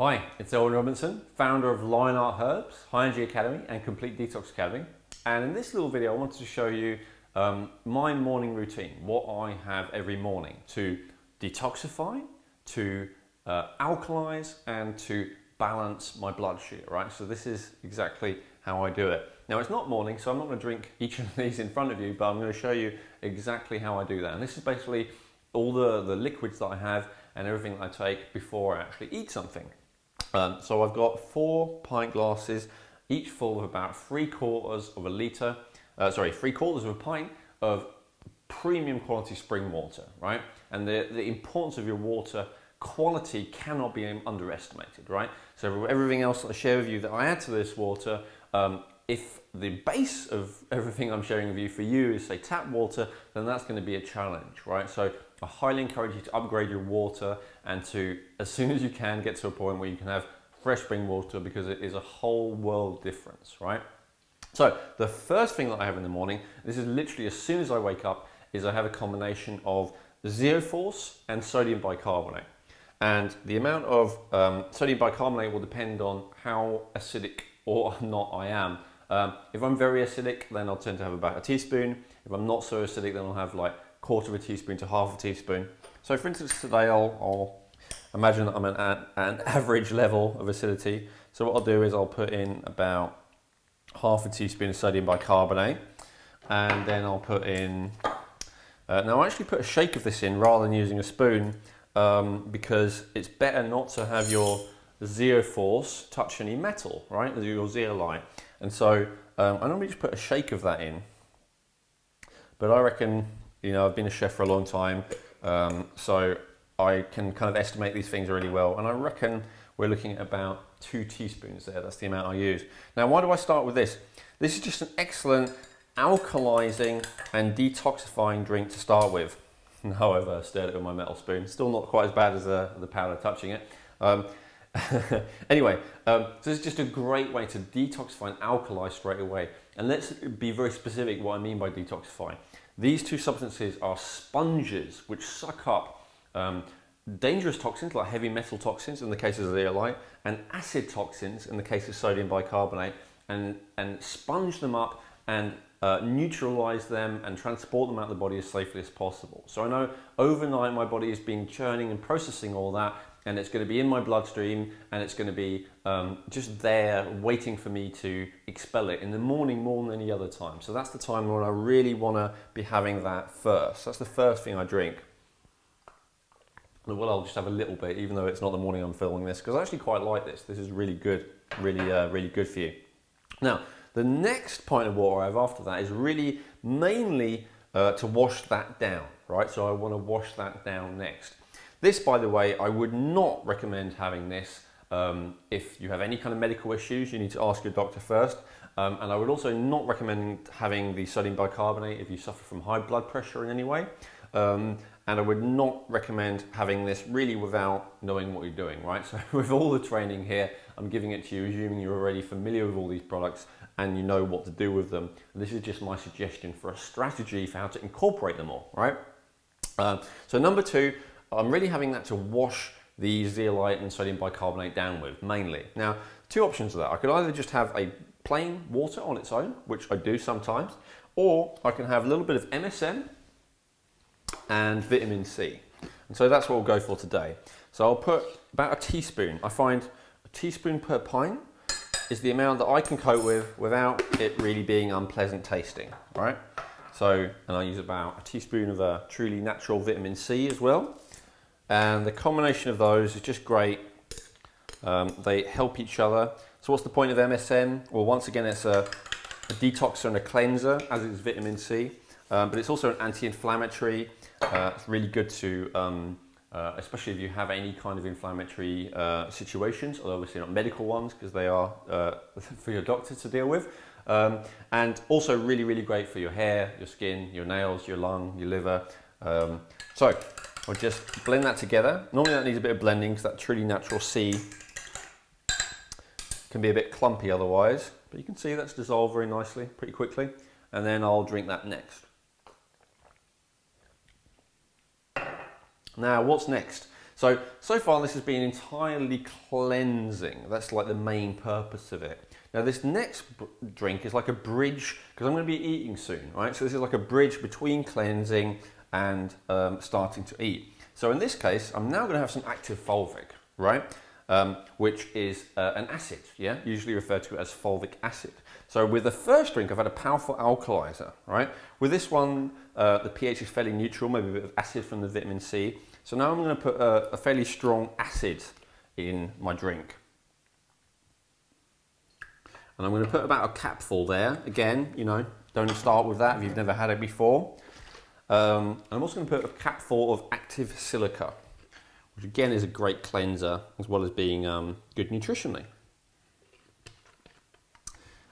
Hi, it's Elwin Robinson, founder of Lionart Herbs, High Energy Academy and Complete Detox Academy. And in this little video, I wanted to show you my morning routine, what I have every morning to detoxify, to alkalize, and to balance my blood sugar, right? So this is exactly how I do it. Now it's not morning, so I'm not going to drink each of these in front of you, but I'm going to show you exactly how I do that. And this is basically all the liquids that I have and everything that I take before I actually eat something. So I've got 4 pint glasses, each full of about 3/4 of a litre, 3/4 of a pint of premium quality spring water, right? And the importance of your water quality cannot be underestimated, right? So everything else that I share with you that I add to this water, if the base of everything I'm sharing with you for you is say tap water, then that's going to be a challenge, right? So I highly encourage you to upgrade your water and to, as soon as you can, get to a point where you can have fresh spring water, because it is a whole world difference, right? So the first thing that I have in the morning, this is literally as soon as I wake up, is I have a combination of Zeofirce and sodium bicarbonate. And the amount of sodium bicarbonate will depend on how acidic or not I am. If I'm very acidic, then I'll tend to have about a teaspoon. If I'm not so acidic, then I'll have like 1/4 of a teaspoon to 1/2 a teaspoon. So for instance, today I'll imagine that I'm at an average level of acidity. So what I'll do is I'll put in about 1/2 a teaspoon of sodium bicarbonate, and then I'll put in, now I actually put a shake of this in rather than using a spoon, because it's better not to have your Zeofirce touch any metal, right, your zeolite. And so I normally just put a shake of that in, but I reckon, you know, I've been a chef for a long time, so I can kind of estimate these things really well, and I reckon we're looking at about 2 teaspoons there. That's the amount I use. Now, why do I start with this? This is just an excellent alkalizing and detoxifying drink to start with. However, I stirred it with my metal spoon. Still not quite as bad as the powder touching it. Anyway, so this is just a great way to detoxify and alkalize straight away. And let's be very specific what I mean by detoxify. These 2 substances are sponges which suck up dangerous toxins like heavy metal toxins in the case of zeolite, and acid toxins in the case of sodium bicarbonate, and sponge them up and neutralize them and transport them out of the body as safely as possible. So I know overnight my body has been churning and processing all that, and it's going to be in my bloodstream, and it's going to be just there waiting for me to expel it in the morning more than any other time. So that's the time when I really want to be having that first. That's the first thing I drink. Well, I'll just have a little bit, even though it's not the morning I'm filming this, because I actually quite like this. This is really good, really good for you. Now, the next pint of water I have after that is really mainly to wash that down, right? So I want to wash that down next. This, by the way, I would not recommend having this if you have any kind of medical issues. You need to ask your doctor first. And I would also not recommend having the sodium bicarbonate if you suffer from high blood pressure in any way. And I would not recommend having this really without knowing what you're doing, right? So with all the training here, I'm giving it to you, assuming you're already familiar with all these products and you know what to do with them. And this is just my suggestion for a strategy for how to incorporate them all, right? So number 2, I'm really having that to wash the zeolite and sodium bicarbonate down with, mainly. Now, 2 options of that. I could either just have a plain water on its own, which I do sometimes, or I can have a little bit of MSM and vitamin C. And so that's what we'll go for today. So I'll put about a teaspoon. I find a teaspoon per pint is the amount that I can cope with without it really being unpleasant tasting, right? So, and I use about a teaspoon of a truly natural vitamin C as well. And the combination of those is just great. They help each other. So what's the point of MSM? Well, once again, it's a detoxer and a cleanser, as is vitamin C. But it's also an anti-inflammatory. It's really good to, especially if you have any kind of inflammatory situations, although obviously not medical ones, because they are for your doctor to deal with. And also really great for your hair, your skin, your nails, your lung, your liver. So I'll just blend that together. Normally that needs a bit of blending because that truly natural C can be a bit clumpy otherwise, but you can see that's dissolved very nicely, pretty quickly. And then I'll drink that next. Now, what's next? So far this has been entirely cleansing. That's like the main purpose of it. Now this next drink is like a bridge, because I'm going to be eating soon, right? So this is like a bridge between cleansing and starting to eat. So in this case, I'm now going to have some active fulvic, right? Which is an acid, yeah? Usually referred to as fulvic acid. So with the first drink, I've had a powerful alkalizer, right? With this one, the pH is fairly neutral, maybe a bit of acid from the vitamin C. So now I'm going to put a fairly strong acid in my drink. And I'm going to put about a capful there. Again, you know, don't start with that if you've never had it before. I'm also going to put a capful of active silica, which again is a great cleanser as well as being good nutritionally.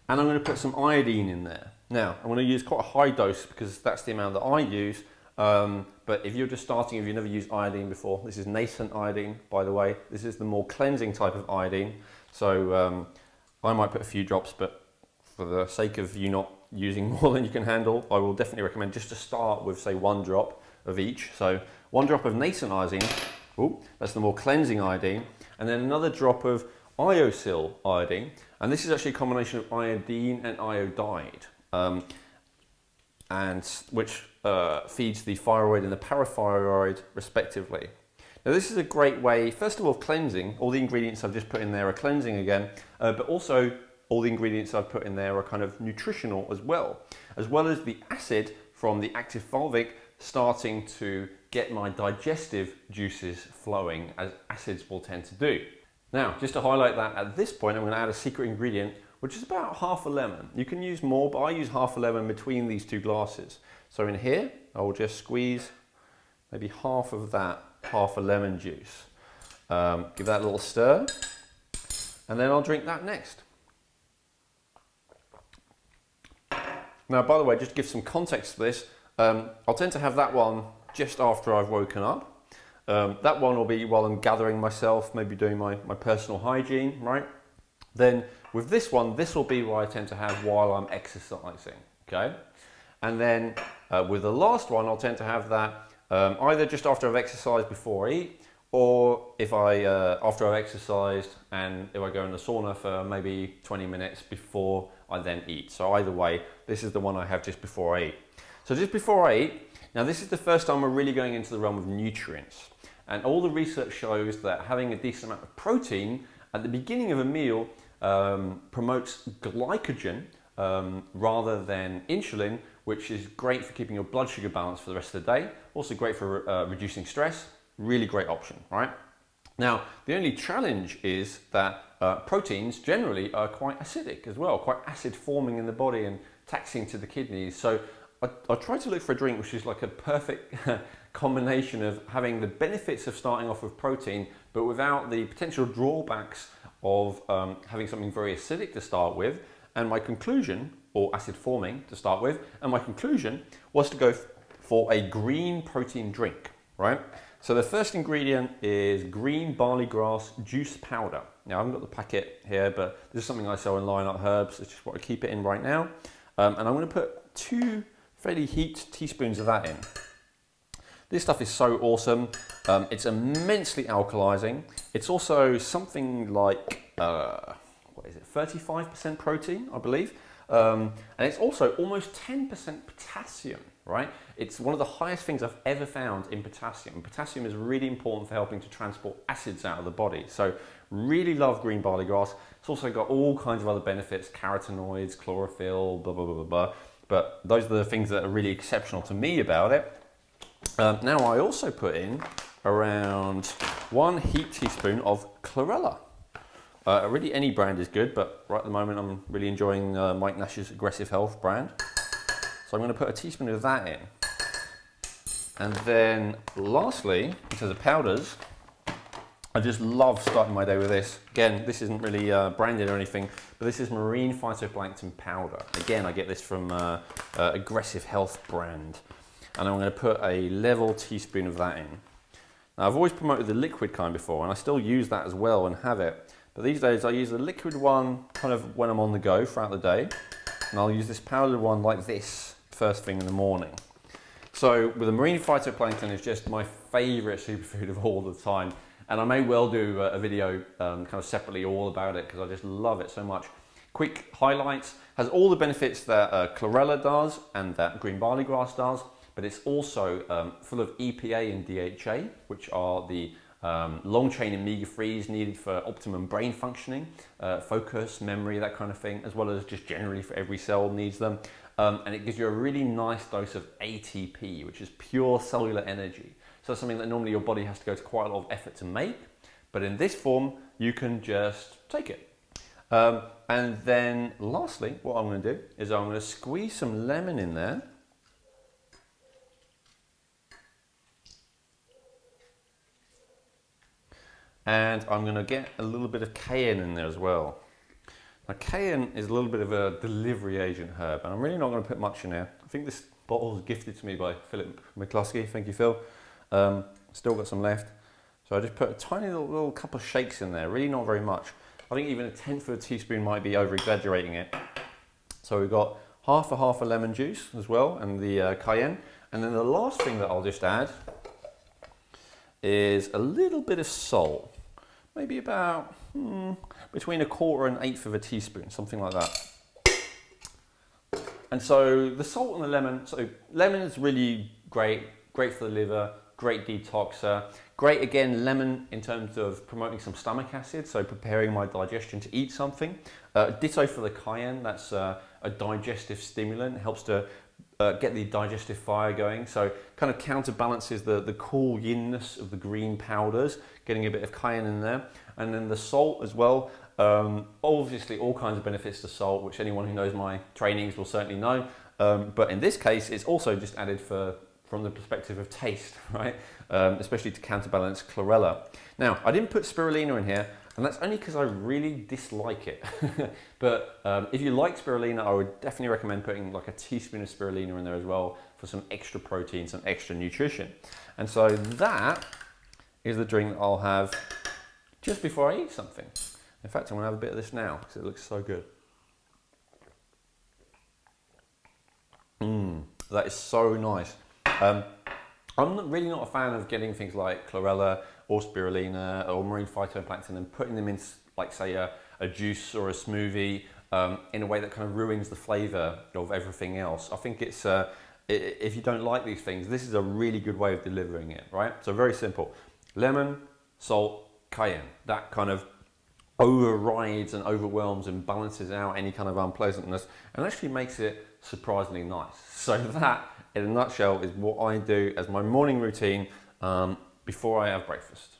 And I'm going to put some iodine in there. Now, I'm going to use quite a high dose because that's the amount that I use. But if you're just starting, if you've never used iodine before, this is nascent iodine, by the way. This is the more cleansing type of iodine. So I might put a few drops, but for the sake of you not using more than you can handle, I will definitely recommend just to start with, say, 1 drop of each. So 1 drop of nascent iodine, ooh, that's the more cleansing iodine, and then another drop of iosyl iodine, and this is actually a combination of iodine and iodide, and which feeds the thyroid and the parathyroid respectively. Now this is a great way, first of all, of cleansing. All the ingredients I've just put in there are cleansing again, but also all the ingredients I've put in there are kind of nutritional as well as the acid from the active fulvic starting to get my digestive juices flowing, as acids will tend to do. Now, just to highlight that at this point, I'm going to add a secret ingredient, which is about half a lemon. You can use more, but I use half a lemon between these 2 glasses. So in here, I will just squeeze maybe half of that, half a lemon juice. Give that a little stir, and then I'll drink that next. Now, by the way, just to give some context to this, I'll tend to have that one just after I've woken up. That one will be while I'm gathering myself, maybe doing my personal hygiene, right? Then with this one, this will be what I tend to have while I'm exercising, okay? And then with the last one, I'll tend to have that either just after I've exercised before I eat, or if after I've exercised and if I go in the sauna for maybe 20 minutes before I then eat. So either way, this is the one I have just before I eat. So just before I eat, now this is the first time we're really going into the realm of nutrients. And all the research shows that having a decent amount of protein at the beginning of a meal promotes glycogen rather than insulin, which is great for keeping your blood sugar balanced for the rest of the day. Also great for reducing stress. Really great option, right? Now, the only challenge is that proteins generally are quite acidic as well, quite acid forming in the body and taxing to the kidneys. So I try to look for a drink which is like a perfect combination of having the benefits of starting off with protein, but without the potential drawbacks of having something very acidic to start with. And my conclusion, or acid forming to start with, and my conclusion was to go for a green protein drink, right? So the first ingredient is green barley grass juice powder. Now I haven't got the packet here, but this is something I sell in Line Up Herbs. It's just what I keep it in right now. And I'm going to put 2 fairly heaped teaspoons of that in. This stuff is so awesome. It's immensely alkalizing. It's also something like, what is it, 35% protein, I believe. And it's also almost 10% potassium, right? It's one of the highest things I've ever found in potassium. Potassium is really important for helping to transport acids out of the body. So really love green barley grass. It's also got all kinds of other benefits, carotenoids, chlorophyll, blah, blah, blah, blah, blah. But those are the things that are really exceptional to me about it. Now I also put in around 1 heaped teaspoon of Chlorella. Really any brand is good, but right at the moment I'm really enjoying Mike Nash's Aggressive Health brand. So I'm going to put a teaspoon of that in. And then lastly, in terms of powders, I just love starting my day with this. Again, this isn't really branded or anything, but this is marine phytoplankton powder. Again, I get this from Aggressive Health brand. And I'm going to put a level teaspoon of that in. Now, I've always promoted the liquid kind before, and I still use that as well and have it. But these days I use the liquid one kind of when I'm on the go throughout the day. And I'll use this powdered one like this first thing in the morning. So with the marine phytoplankton is just my favorite superfood of all the time. And I may well do a video kind of separately all about it because I just love it so much. Quick highlights, has all the benefits that Chlorella does and that green barley grass does, but it's also full of EPA and DHA, which are the long chain omega-3s needed for optimum brain functioning, focus, memory, that kind of thing, as well as just generally for every cell needs them. And it gives you a really nice dose of ATP, which is pure cellular energy. So that's something that normally your body has to go to quite a lot of effort to make, but in this form, you can just take it. And then lastly, what I'm going to do is I'm going to squeeze some lemon in there. And I'm going to get a little bit of cayenne in there as well. Now cayenne is a little bit of a delivery agent herb, and I'm really not going to put much in there. I think this bottle was gifted to me by Philip McCluskey. Thank you, Phil. Still got some left. So I just put a tiny little couple of shakes in there, really not very much. I think even 1/10 of a teaspoon might be over exaggerating it. So we've got half a lemon juice as well, and the cayenne. And then the last thing that I'll just add is a little bit of salt. Maybe about between 1/4 and 1/8 of a teaspoon, something like that. And so the salt and the lemon, so lemon is really great for the liver, great detoxer, great again, lemon in terms of promoting some stomach acid, so preparing my digestion to eat something. Ditto for the cayenne, that's a digestive stimulant, it helps to get the digestive fire going, so kind of counterbalances the cool yinness of the green powders, getting a bit of cayenne in there. And then the salt as well, obviously all kinds of benefits to salt, which anyone who knows my trainings will certainly know, but in this case it's also just added from the perspective of taste, right? Especially to counterbalance chlorella. Now, I didn't put spirulina in here, and that's only because I really dislike it. But if you like spirulina, I would definitely recommend putting like a teaspoon of spirulina in there as well for some extra protein, some extra nutrition. And so that is the drink that I'll have just before I eat something. In fact, I'm gonna have a bit of this now because it looks so good. That is so nice. I'm really not a fan of getting things like chlorella or spirulina or marine phytoplankton and putting them in, like say, a juice or a smoothie in a way that kind of ruins the flavour of everything else. I think it's, if you don't like these things, this is a really good way of delivering it, right? So very simple. Lemon, salt, cayenne. That kind of overrides and overwhelms and balances out any kind of unpleasantness and actually makes it surprisingly nice. So that, in a nutshell, is what I do as my morning routine before I have breakfast.